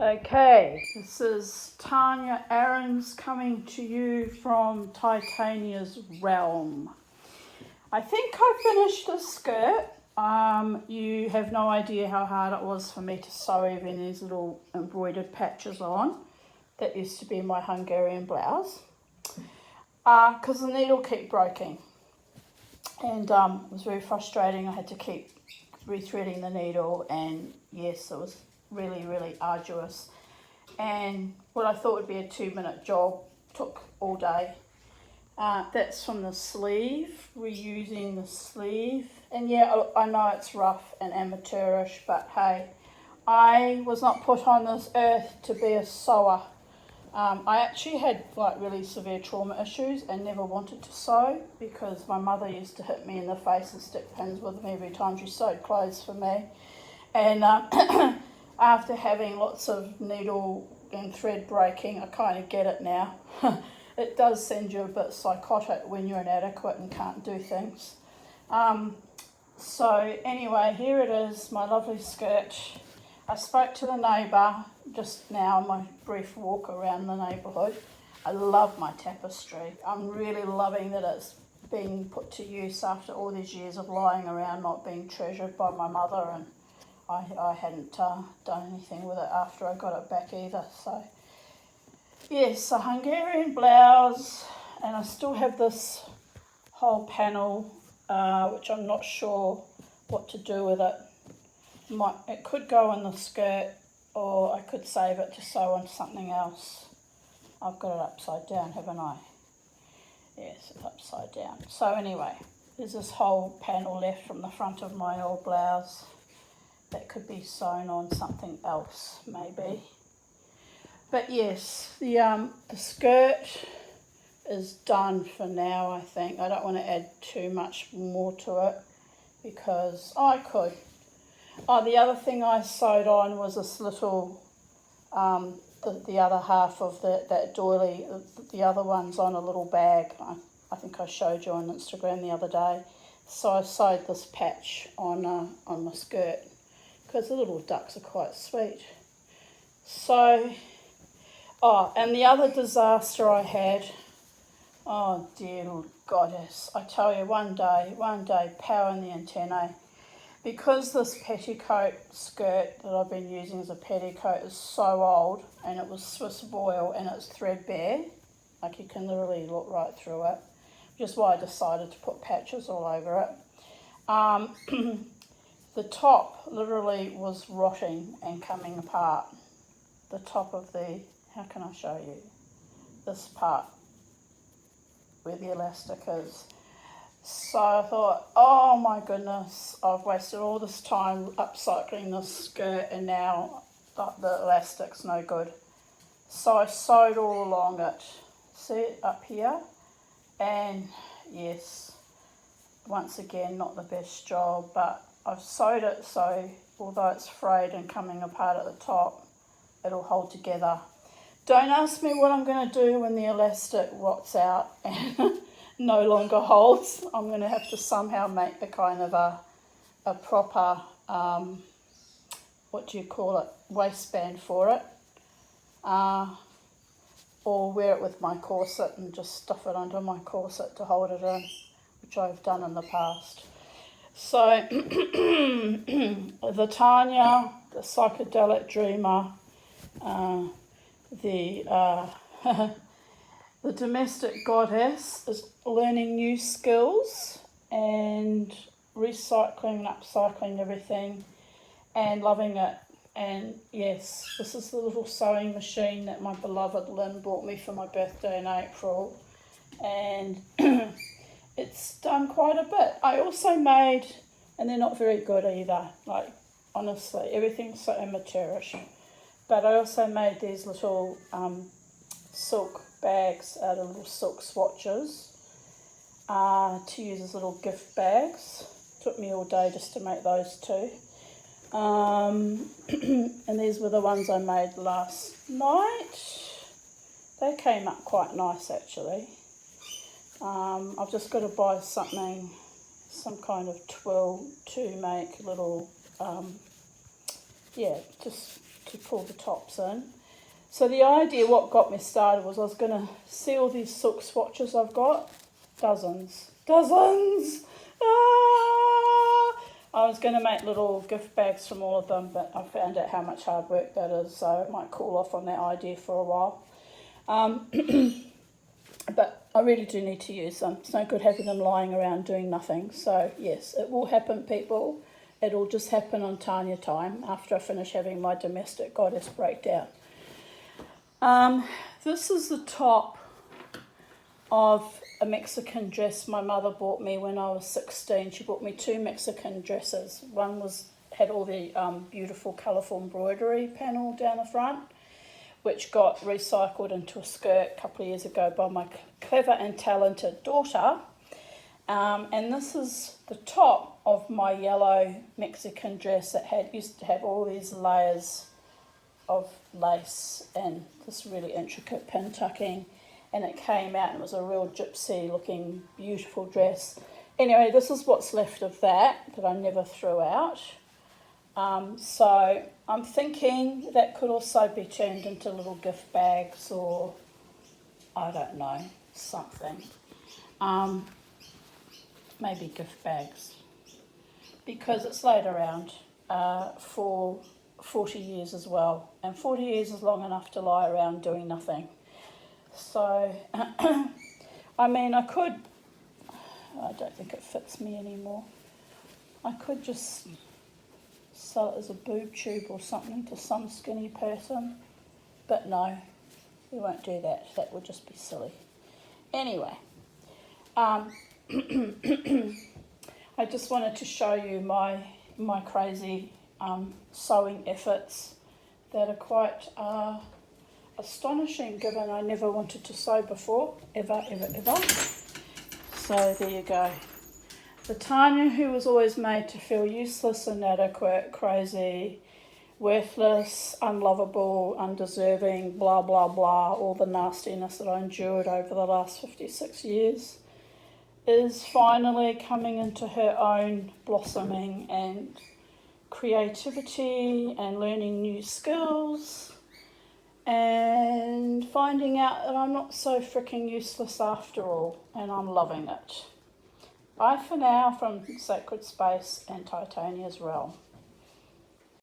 Okay, this is Tanya Aarons coming to you from Titania's Realm. I think I finished the skirt. You have no idea how hard it was for me to sew even these little embroidered patches on. That used to be my Hungarian blouse. Because the needle kept breaking. And it was very frustrating. I had to keep rethreading the needle, and yes, it was really, really arduous. And what I thought would be a 2-minute job took all day. That's from the sleeve, reusing the sleeve. And yeah, I know it's rough and amateurish, but hey, I was not put on this earth to be a sewer. I actually had like really severe trauma issues and never wanted to sew because my mother used to hit me in the face and stick pins with me every time she sewed clothes for me. And after having lots of needle and thread breaking, I kind of get it now. It does send you a bit psychotic when you're inadequate and can't do things. So anyway, here it is, my lovely skirt. I spoke to the neighbour just now on my brief walk around the neighbourhood. I love my tapestry. I'm really loving that it's being put to use after all these years of lying around not being treasured by my mother, and I hadn't done anything with it after I got it back either. So yes, a Hungarian blouse, and I still have this whole panel which I'm not sure what to do with it. It could go in the skirt, or I could save it to sew on something else. I've got it upside down, haven't I? Yes, it's upside down. So anyway, there's this whole panel left from the front of my old blouse that could be sewn on something else, maybe. But yes, the skirt is done for now, I think. I don't want to add too much more to it because I could. Oh, the other thing I sewed on was this little, the other half of that doily. The other one's on a little bag. I think I showed you on Instagram the other day. So I sewed this patch on my skirt because the little ducks are quite sweet. So, and the other disaster I had, oh dear goddess, I tell you, one day, power in the antennae. Because this petticoat skirt that I've been using as a petticoat is so old, and it was Swiss voile and it's threadbare, like you can literally look right through it, which is why I decided to put patches all over it. The top literally was rotting and coming apart. The top of how can I show you? This part where the elastic is. So I thought, oh my goodness, I've wasted all this time upcycling this skirt and now the elastic's no good. So I sewed all along it. See it up here? And yes, once again, not the best job, but I've sewed it so although it's frayed and coming apart at the top, it'll hold together. Don't ask me what I'm going to do when the elastic rots out and no longer holds. I'm going to have to somehow make a kind of a proper, what do you call it, waistband for it. Or wear it with my corset and just stuff it under my corset to hold it in, which I've done in the past. So the Tanya, the psychedelic dreamer, the domestic goddess is learning new skills and recycling and upcycling everything and loving it. And yes, this is the little sewing machine that my beloved Lynn bought me for my birthday in April. And it's done quite a bit. I also made, and they're not very good either, like honestly, everything's so amateurish. But I also made these little silk bags out of little silk swatches to use as little gift bags. Took me all day just to make those two. And these were the ones I made last night. They came up quite nice actually. I've just got to buy some kind of twill to make little, just to pull the tops in. So the idea, what got me started, was I was going to see all these silk swatches I've got. Dozens. I was going to make little gift bags from all of them, but I found out how much hard work that is, so I might cool off on that idea for a while. But I really do need to use them. It's no good having them lying around doing nothing. So yes, it will happen, people. It'll just happen on Tanya time after I finish having my domestic goddess breakdown. This is the top of a Mexican dress my mother bought me when I was 16. She bought me 2 Mexican dresses. One had all the beautiful colourful embroidery panel down the front, which got recycled into a skirt a couple of years ago by my clever and talented daughter. And this is the top of my yellow Mexican dress that used to have all these layers of lace and this really intricate pin tucking, and it came out and it was a real gypsy looking beautiful dress. Anyway, this is what's left of that I never threw out. So I'm thinking that could also be turned into little gift bags, or I don't know, something. Maybe gift bags, because it's laid around for 40 years as well, and 40 years is long enough to lie around doing nothing. So I mean, I don't think it fits me anymore. I could just sell it as a boob tube or something to some skinny person, but no, we won't do that. That would just be silly. Anyway, I just wanted to show you my crazy sewing efforts that are quite astonishing, given I never wanted to sew before, ever. So there you go. The Tanya who was always made to feel useless, inadequate, crazy, worthless, unlovable, undeserving, blah, blah, blah, all the nastiness that I endured over the last 56 years, is finally coming into her own blossoming and creativity and learning new skills and finding out that I'm not so freaking useless after all, and I'm loving it. Bye for now from Sacred Space and Titania's Realm.